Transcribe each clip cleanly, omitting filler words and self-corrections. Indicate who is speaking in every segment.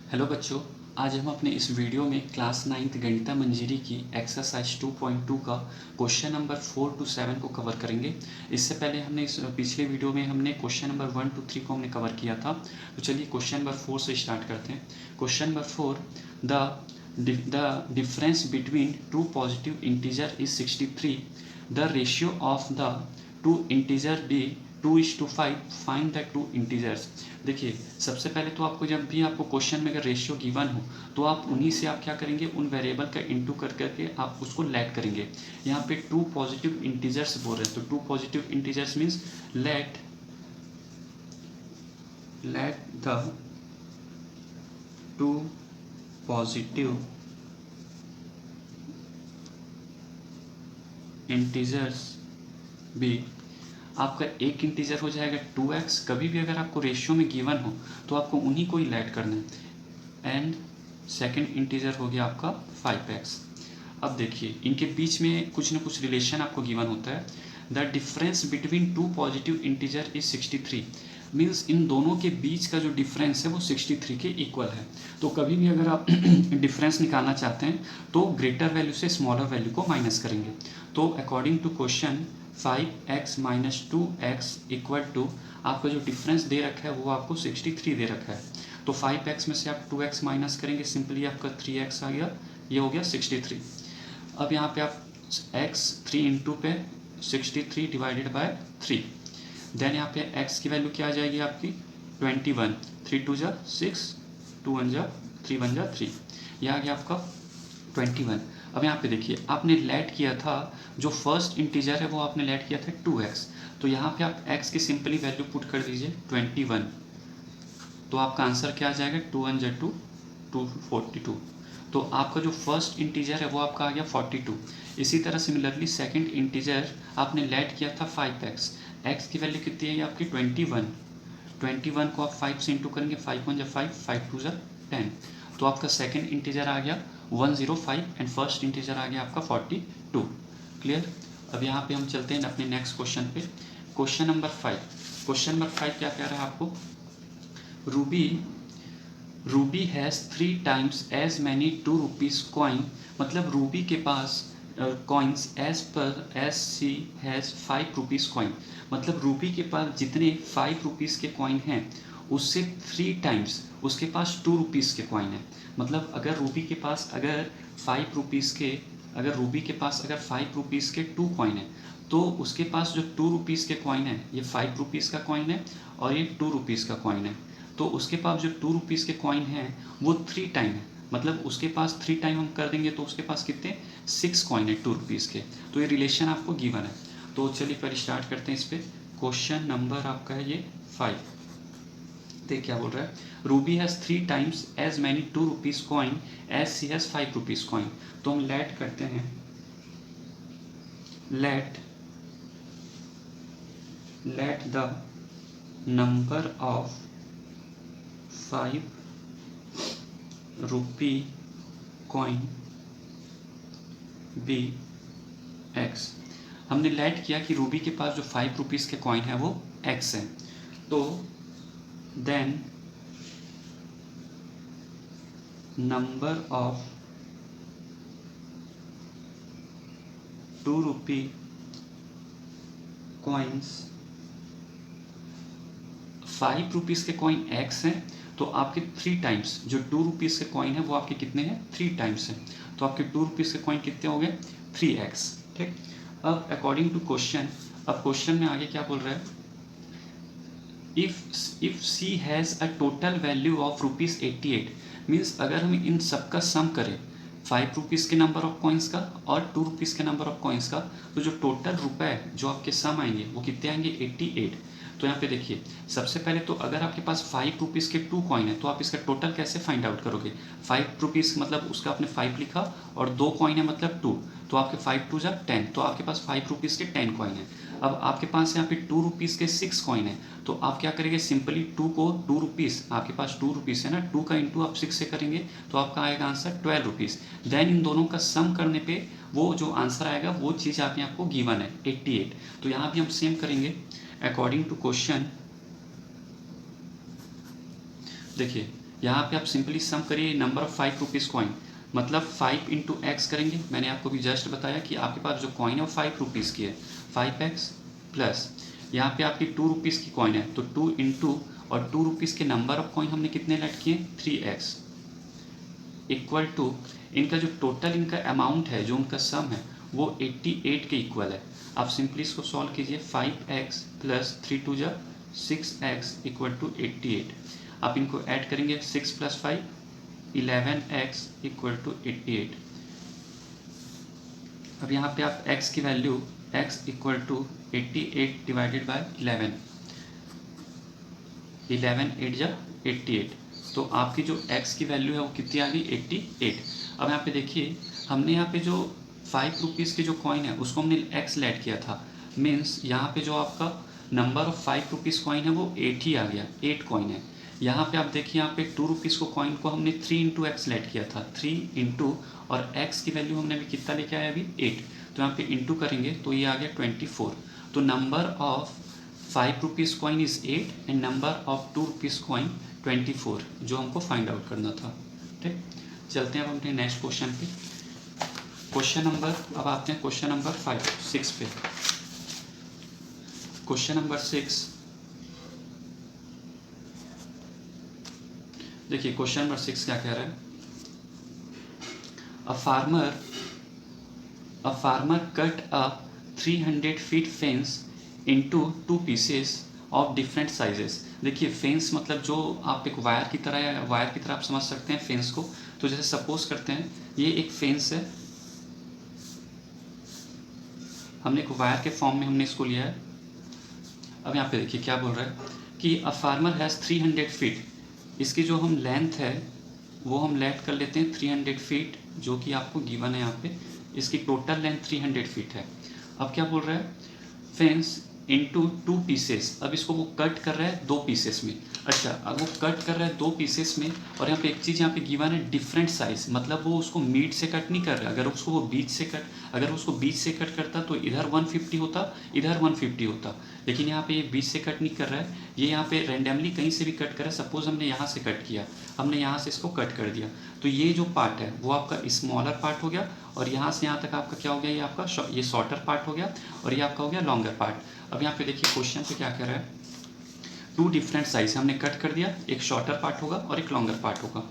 Speaker 1: Hello बच्चों, आज हम अपने इस वीडियो में क्लास 9th गणिता मंजरी की एक्सरसाइज 2.2 का क्वेश्चन नंबर 4 to 7 को कवर करेंगे। इससे पहले हमने इस पिछले वीडियो में हमने क्वेश्चन नंबर 1 to 3 को हमने कवर किया था। तो चलिए क्वेश्चन नंबर 4 से स्टार्ट करते हैं। Question number 4, the difference between two positive integer is 63। The ratio of the two integer be 2:5, find the two integers. देखिए, सबसे पहले तो आपको जब भी आपको क्वेश्चन में अगर रेशियो गिवन हो तो आप उन्हीं से आप क्या करेंगे, उन वेरिएबल का इनटू कर करके आप उसको लेट करेंगे। यहाँ पे टू पॉजिटिव इंटीजर्स बोल रहे हैं, तो two positive integers means let the two positive integers be. आपका एक इंटीजर हो जाएगा 2x। कभी भी अगर आपको रेशियो में गिवन हो तो आपको उन्हीं को ही लेट करना है। एंड सेकंड इंटीजर हो गया आपका 5x। अब देखिए, इनके बीच में कुछ ना कुछ रिलेशन आपको गिवन होता है। The difference between two positive integer is 63। Means in दोनों के बीच का जो डिफरेंस है वो 63 के इक्वल है। तो कभी भी अगर आप डिफरेंस निकालना चाहते हैं तो ग्रेटर वैल्यू से स्मॉलर वैल्यू को माइनस करेंगे। तो according to question 5x minus 2x equal to आपका जो डिफरेंस दे रखा है वो आपको 63 दे रखा है। तो 5x में से आप 2x माइनस करेंगे, सिंपली आपका 3x आ गया, ये हो गया 63। अब यहाँ पे आप x 3 इंटू पे 63 डिवाइडेड बाय 3। देन यहाँ पे x की वैल्यू क्या आ जाएगी आपकी 21। 3 2 जा 6, 2 1 जा 3 1 जा 3, यह आ गया आपका 21। अब यहाँ पे देखिए, आपने लेट किया था, जो फर्स्ट इंटीजर है वो आपने लेट किया था 2x। तो यहाँ पे आप x की सिंपली वैल्यू पुट कर दीजिए 21। तो आपका आंसर क्या आ जाएगा 2 1 जा 2, 242। तो आपका जो फर्स्ट इंटीजर है वो आपका आ गया 42। इसी तरह सिमिलरली सेकंड इंटीजर आपने लेट किया था 5x। x की वैल्यू कितनी है आपकी 21। 21 को आप 5 से इंटू करेंगे, 5 1 जा 5, 5 2 जा 10। तो आपका सेकंड इंटीजर आ गया 105 एंड फर्स्ट इंटीजर आ गया आपका 42। क्लियर। अब यहाँ पे हम चलते हैं अपने नेक्स्ट क्वेश्चन पे। Question number 5। क्वेश्चन नंबर 5 क्या कह रहा है आपको, Ruby has 3 times as many 2 rupees coin। मतलब रूबी के पास coins as she has 5 rupees coin। मतलब रूबी के पास जितने 5 rupees के कॉइन हैं उससे 3 times उसके पास 2 rupees के कॉइन है। मतलब अगर रूबी के पास अगर 5 rupees के अगर रूबी के पास अगर 5 rupees के 2 कॉइन है तो उसके पास जो 2 rupees के कॉइन है, ये 5 rupees का कॉइन है और ये 2 rupees का कॉइन है। तो उसके पास जो 2 रुपीज़ के कॉइन हैं वो 3 टाइम है। मतलब उसके पास 3 टाइम हम कर देंगे तो उसके पास कितने 6 कॉइन है 2 रुपीज़ के। तो ये रिलेशन आपको गिवन है। तो चलिए पर स्टार्ट करते हैं इस पर। क्वेश्चन नंबर आपका है ये 5। देख क्या बोल रहा है, Ruby has 3 times as many 2 rupees coin as C has 5 rupees coin. तो हम लेट करते हैं, let the number of 5 rupee coin be x. हमने लेट किया कि रूबी के पास जो 5 रुपीज़ के कॉइन है वो एक्स है। तो then number of 2 rupee coins, 5 rupees के कॉइन एक्स हैं तो आपके 3 टाइम्स जो 2 रुपीज़ के कॉइन है वो आपके कितने हैं 3 टाइम्स हैं। तो आपके 2 रुपीज़ के कॉइन कितने हो गए 3x। ठीक। अब अकॉर्डिंग टू क्वेश्चन, अब क्वेश्चन में आगे क्या बोल रहा है, if C has a total value of ₹88। Means अगर हम इन सब का सम करें 5 रुपीज़ के नंबर ऑफ कॉइन्स का और 2 रुपीज़ के नंबर ऑफ कॉइन्स का, तो जो टोटल रुपए जो आपके सम आएंगे वो कितने आएंगे 88। तो यहाँ पे देखिए, सबसे पहले तो अगर आपके पास 5 रुपीज़ के 2 कॉइन है तो आप इसका टोटल कैसे फाइंड आउट करोगे। 5 रुपीज़ मतलब उसका आपने 5 लिखा और 2 कॉइन है मतलब 2, तो आपके 5 2 जा 10, तो आपके पास 5 रुपीज़ के 10 कॉइन है। अब आपके पास यहाँ पे 2 रुपीज़ के 6 कॉइन है, तो आप क्या करेंगे, सिंपली 2 को 2 रुपीज़, आपके पास 2 रुपीज़ है ना, 2 का इंटू आप 6 से करेंगे तो आपका आएगा आंसर 12 रुपीज़। देन इन दोनों का सम करने पे वो जो आंसर आएगा वो चीज़ आप आपको गिवन है 88। तो यहाँ भी हम सेम करेंगे अकॉर्डिंग टू क्वेश्चन। देखिए, यहाँ पे आप सिंपली सम करिए नंबर ऑफ 5 रुपीज़ कॉइन, मतलब 5 इंटू एक्स करेंगे। मैंने आपको भी जस्ट बताया कि आपके पास जो कॉइन है वो 5 रुपीज़ की है, 5x प्लस यहाँ पे आपकी 2 रुपीज़ की कॉइन है तो 2 इंटू और 2 रुपीज़ के नंबर ऑफ कॉइन हमने कितने लेट किए 3x इक्वल टू इनका जो टोटल इनका अमाउंट है जो उनका सम है वो 88 के इक्वल है। आप सिंपली इसको सॉल्व कीजिए 5x प्लस 3 2 जा 6x इक्वल टू 88। आप इनको ऐड करेंगे 6 प्लस 5 11x इक्वल टू 88। अब यहाँ पे आप x की value x equal to 88 divided by 11 8 जा 88, तो आपकी जो x की वैल्यू है वो कितनी आ गई 88। अब यहाँ पे देखिए हमने यहाँ पे जो 5 रुपीज़ की जो कॉइन है उसको हमने x लेट किया था, मीन्स यहाँ पे जो आपका नंबर ऑफ 5 रुपीज़ कॉइन है वो 8 ही आ गया, 8 कॉइन है। यहाँ पे आप देखिए यहाँ पे 2 रुपीज़ को कॉइन को हमने 3 इंटू एक्स लेट किया था, 3 इंटू और x की वैल्यू हमने अभी कितना लेके आया अभी 8, तो यहाँ पे इंटू करेंगे तो ये आ गया 24। तो number of 5 rupees coin is 8 and number of 2 rupees coin 24, जो हमको फाइंड आउट करना था। ठीक, चलते हैं अब अपने नेक्स्ट क्वेश्चन पे। क्वेश्चन नंबर, अब आते हैं क्वेश्चन नंबर 6 पे। क्वेश्चन नंबर 6 देखिए, क्वेश्चन नंबर 6 क्या कह रहा है, a farmer cut a 300 feet fence into 2 pieces of different sizes. देखिए फेंस मतलब जो आप एक वायर की तरह या वायर की तरह आप समझ सकते हैं फेंस को। तो जैसे सपोज करते हैं ये एक फेंस है, हमने एक वायर के फॉर्म में हमने इसको लिया है। अब यहाँ पे देखिए क्या बोल रहा है कि अ फार्मर हैज़ 300 फीट, इसकी जो हम लेंथ है वो हम लेट कर लेते हैं 300 फीट, जो कि आपको गिवन है यहाँ पे, इसकी टोटल लेंथ 300 फीट है। अब क्या बोल रहा है, फेंस इनटू 2 पीसेस, अब इसको वो कट कर रहा है 2 पीसेस में। अच्छा, अब वो कट कर रहा है 2 पीसेस में, और यहाँ पे एक चीज़ यहाँ पे गिवन है डिफरेंट साइज, मतलब वो उसको मीड से कट नहीं कर रहा है। अगर उसको वो बीच से कट, अगर उसको बीच से कट करता तो इधर 150 होता, इधर 150 होता, लेकिन यहाँ पे ये बीच से कट नहीं कर रहा है, ये यहाँ पे रैंडमली कहीं से भी कट कर रहा है। सपोज हमने यहाँ से कट किया, हमने यहाँ से इसको कट कर दिया, तो ये जो पार्ट है वो आपका स्मॉलर पार्ट हो गया, और यहाँ से यहाँ तक आपका क्या हो गया, ये आपका ये शॉर्टर पार्ट हो गया, और ये आपका हो गया लॉन्गर पार्ट। अब यहाँ पे देखिए क्वेश्चन पे क्या कह रहा है, 2 डिफरेंट साइज हमने कट कर दिया, एक शॉर्टर पार्ट होगा और एक लॉन्गर पार्ट होगा।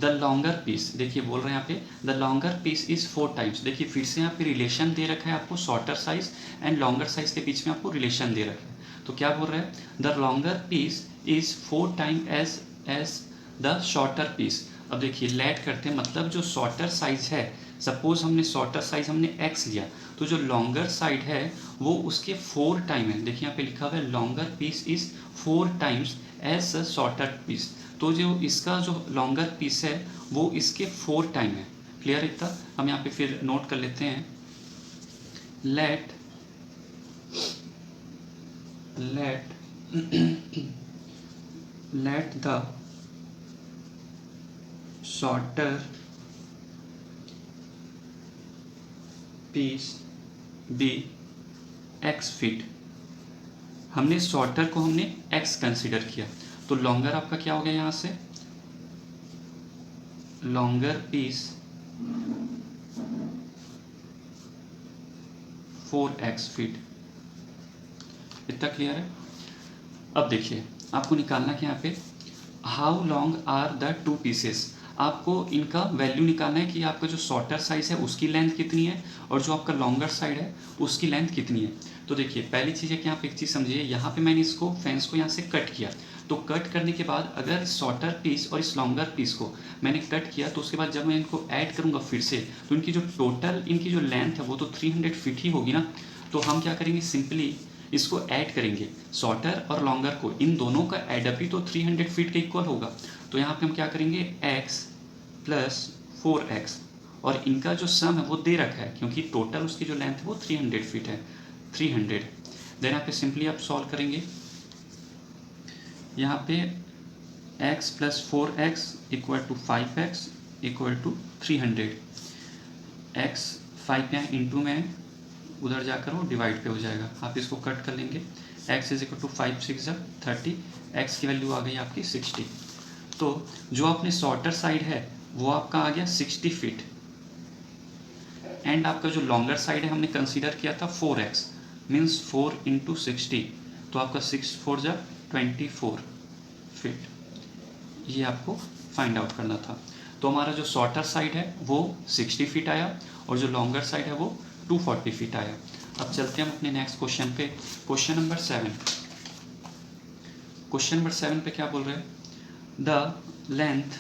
Speaker 1: द लॉन्गर पीस, देखिए बोल रहे हैं यहाँ पे the longer piece is 4 times. देखिए फिर से यहाँ पे रिलेशन दे रखा है आपको, shorter size and longer size के बीच में आपको रिलेशन दे रखा है। तो क्या बोल रहा है, the longer piece is 4 time as the shorter piece. अब देखिए लेट करते हैं, मतलब जो शॉर्टर साइज है, सपोज हमने शॉर्टर साइज हमने x लिया, तो जो लॉन्गर साइड है वो उसके 4 टाइम है। देखिए यहाँ पे लिखा हुआ है longer piece is 4 times as a shorter piece, तो जो इसका जो लॉन्गर पीस है वो इसके 4 टाइम है। क्लियर इतना, हम यहाँ पे फिर नोट कर लेते हैं, let the shorter piece be x feet. हमने शॉर्टर को हमने x कंसीडर किया, तो लॉन्गर आपका क्या हो गया, यहाँ से लॉन्गर पीस 4x फीट। इतना क्लियर है। अब देखिए आपको निकालना कि यहाँ पे how long are the 2 pieces, आपको इनका वैल्यू निकालना है कि आपका जो शॉर्टर साइज है उसकी लेंथ कितनी है और जो आपका लॉन्गर साइड है उसकी लेंथ कितनी है। तो देखिए पहली चीज़ है कि यहाँ पे एक चीज़ समझिए, यहाँ पे मैंने इसको फेंस को यहाँ से कट किया, तो कट करने के बाद अगर इस शॉर्टर पीस और इस लॉन्गर पीस को मैंने कट किया, तो उसके बाद जब मैं इनको ऐड करूँगा फिर से, तो इनकी जो टोटल इनकी जो लेंथ है वो तो 300 फीट ही होगी ना। तो हम क्या करेंगे, सिंपली इसको ऐड करेंगे, शॉर्टर और लॉन्गर को, इन दोनों का एडअप ही तो 300 फीट के इक्वल होगा। तो यहाँ पे हम क्या करेंगे, x प्लस 4x, और इनका जो सम है वो दे रखा है क्योंकि टोटल उसकी जो लेंथ है वो 300 फीट है, 300। देन यहाँ पे सिंपली आप सॉल्व करेंगे, यहाँ पे x plus 4x equal to 5x equal to 300। x 5 यहाँ इंटू में उधर जाकर वो डिवाइड पे हो जाएगा, आप इसको कट कर लेंगे, x is equal to 5 6 30, x की वैल्यू आ गई आपकी 60। तो जो अपने शॉर्टर साइड है वो आपका आ गया 60 फीट, एंड आपका जो लॉन्गर साइड है हमने कंसीडर किया था 4x, मीन्स 4 इंटू 60, तो आपका 6 4 जा 24 फीट, ये आपको फाइंड आउट करना था। तो हमारा जो शॉर्टर साइड है वो 60 फीट आया और जो लॉन्गर साइड है वो 240 फीट आया। अब चलते हैं हम अपने नेक्स्ट क्वेश्चन पे, क्वेश्चन नंबर 7। क्वेश्चन नंबर 7 पे क्या बोल रहे हैं, the length,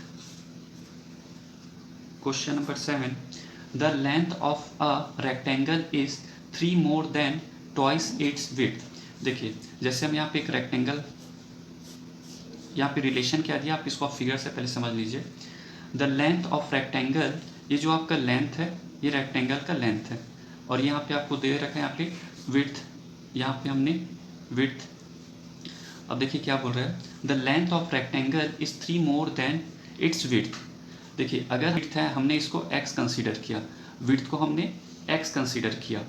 Speaker 1: question number 7, the length of a rectangle is 3 more than twice its width. देखिए जैसे हम यहाँ पे एक रेक्टेंगल, यहाँ पे रिलेशन क्या दिया, आप इसको आप फिगर से पहले समझ लीजिए। द लेंथ ऑफ रेक्टेंगल, ये जो आपका लेंथ है ये रेक्टेंगल का लेंथ है, और यहाँ पे आपको दे रखा है यहाँ पे विड्थ, यहाँ पे हमने विड्थ। अब देखिए क्या बोल रहा है, the length of rectangle is 3 more than it's width. देखिए अगर विड्थ है हमने इसको x कंसीडर किया, विड्थ को हमने x कंसीडर किया,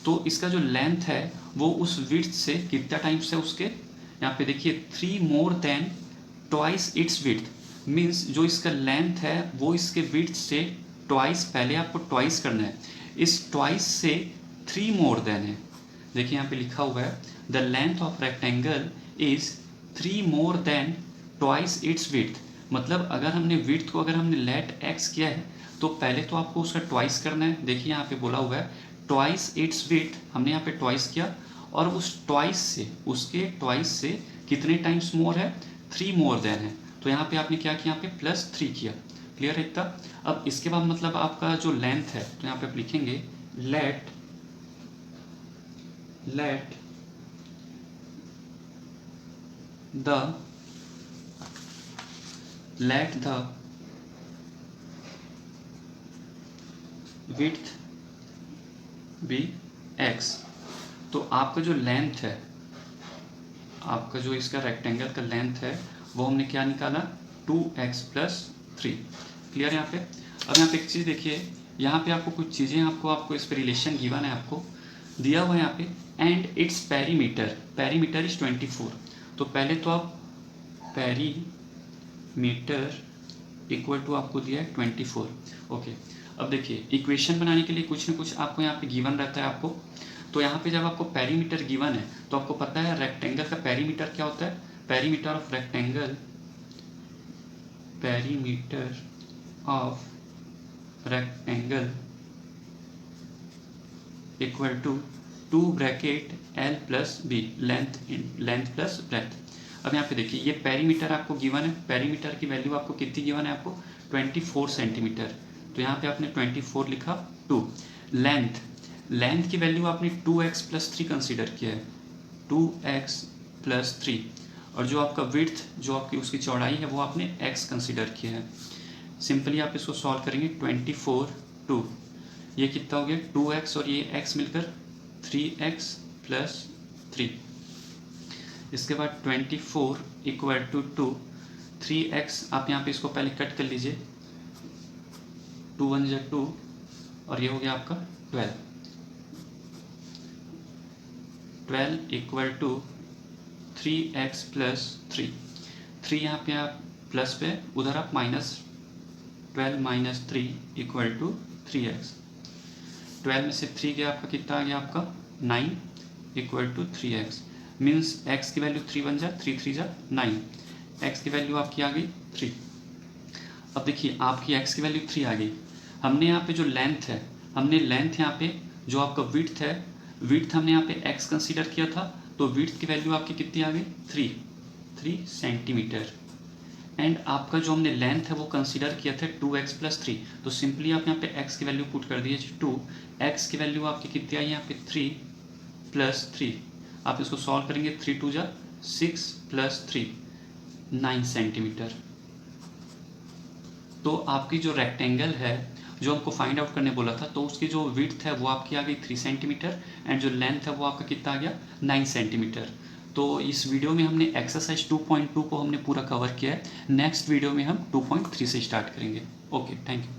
Speaker 1: तो इसका जो लेंथ है वो उस विड्थ से कितना टाइम्स है उसके, यहाँ पे देखिए 3 more than twice its width, means जो इसका लेंथ है वो इसके विड्थ से ट्वाइस, पहले आपको ट्वाइस करना है, इस ट्वाइस से 3 मोर देन है। देखिए यहाँ पे लिखा हुआ है the length of rectangle is 3 more than twice its width, मतलब अगर हमने विड्थ को अगर हमने लेट एक्स किया है तो पहले तो आपको उसका ट्वाइस करना है। देखिए यहाँ पे बोला हुआ है ट्वाइस इट्स विड्थ, हमने यहाँ पे ट्वाइस किया, और उस ट्वाइस से, उसके ट्वाइस से कितने टाइम्स मोर है, 3 मोर देन है, तो यहाँ पे आपने क्या किया, यहाँ पे +3 किया। क्लियर है इतना। अब इसके बाद मतलब आपका जो लेंथ है तो यहाँ पे आप लिखेंगे let the width be x। तो आपका जो लेंथ है, आपका जो इसका रेक्टेंगल का लेंथ है वो हमने क्या निकाला, 2x + 3। क्लियर है यहाँ पे। अब यहाँ पे एक चीज़ देखिए, यहाँ पे आपको कुछ चीज़ें आपको इस पे रिलेशन गिवन है, आपको दिया हुआ है यहाँ पे, एंड इट्स पेरीमीटर इज 24। तो पहले तो आप पेरीमीटर इक्वल टू आपको दिया है 24। ओके, अब देखिए इक्वेशन बनाने के लिए कुछ न कुछ आपको यहाँ पे गिवन रहता है आपको। तो यहाँ पे जब आपको पेरीमीटर गिवन है तो आपको पता है रेक्टेंगल का पेरीमीटर क्या होता है, perimeter of rectangle, perimeter of rectangle equal to 2 bracket L + B, length plus breadth. अब यहाँ पे देखिए ये पेरीमीटर आपको गिवन है, पेरीमीटर की वैल्यू आपको कितनी गिवन है, आपको 24 सेंटीमीटर, तो यहाँ पे आपने 24 लिखा। 2 लेंथ की वैल्यू आपने 2x + 3 कंसीडर किया है, 2x + 3, और जो आपका विड्थ, जो आपकी उसकी चौड़ाई है वो आपने x कंसीडर किया है। सिंपली आप इसको सॉल्व करेंगे, 24 2, ये कितना हो गया 2x और ये x मिलकर 3x + 3। इसके बाद 24 इक्वल टू 2, 3x आप यहाँ पे इसको पहले कट कर लीजिए, 2 1 जा 2, और ये हो गया आपका 12 इक्वल टू 3x + 3। 3 यहाँ पे आप प्लस पे, उधर आप -12 - 3 इक्वल टू 3x। 12 में से 3 गया आपका, कितना आ गया आपका 9 equal to 3x, means x की वैल्यू 3 1 जा 3 3 जा 9, x की वैल्यू आपकी आ गई 3। अब देखिए आपकी x की वैल्यू 3 आ गई, हमने यहाँ पे जो लेंथ है, हमने लेंथ यहाँ पे जो आपका विड्थ है, विड्थ हमने यहाँ पे x कंसीडर किया था, तो विड्थ की वैल्यू आपकी कितनी आ गई 3 सेंटीमीटर, एंड आपका जो हमने लेंथ है वो कंसीडर किया था 2x + 3, तो सिंपली आप यहाँ पे x की वैल्यू पुट कर दीजिए 2, x की वैल्यू आपकी कितनी आई यहाँ पे 3 + 3, आप इसको सॉल्व करेंगे, 3 2 जा 6 + 3 9 सेंटीमीटर। तो आपकी जो रेक्टेंगल है जो हमको फाइंड आउट करने बोला था, तो उसकी जो विड्थ है वो आपकी आ गई 3 सेंटीमीटर, एंड जो लेंथ है वो आपका कितना आ गया 9 सेंटीमीटर। तो इस वीडियो में हमने एक्सरसाइज 2.2 को हमने पूरा कवर किया है। नेक्स्ट वीडियो में हम 2.3 से स्टार्ट करेंगे। Okay, thank you.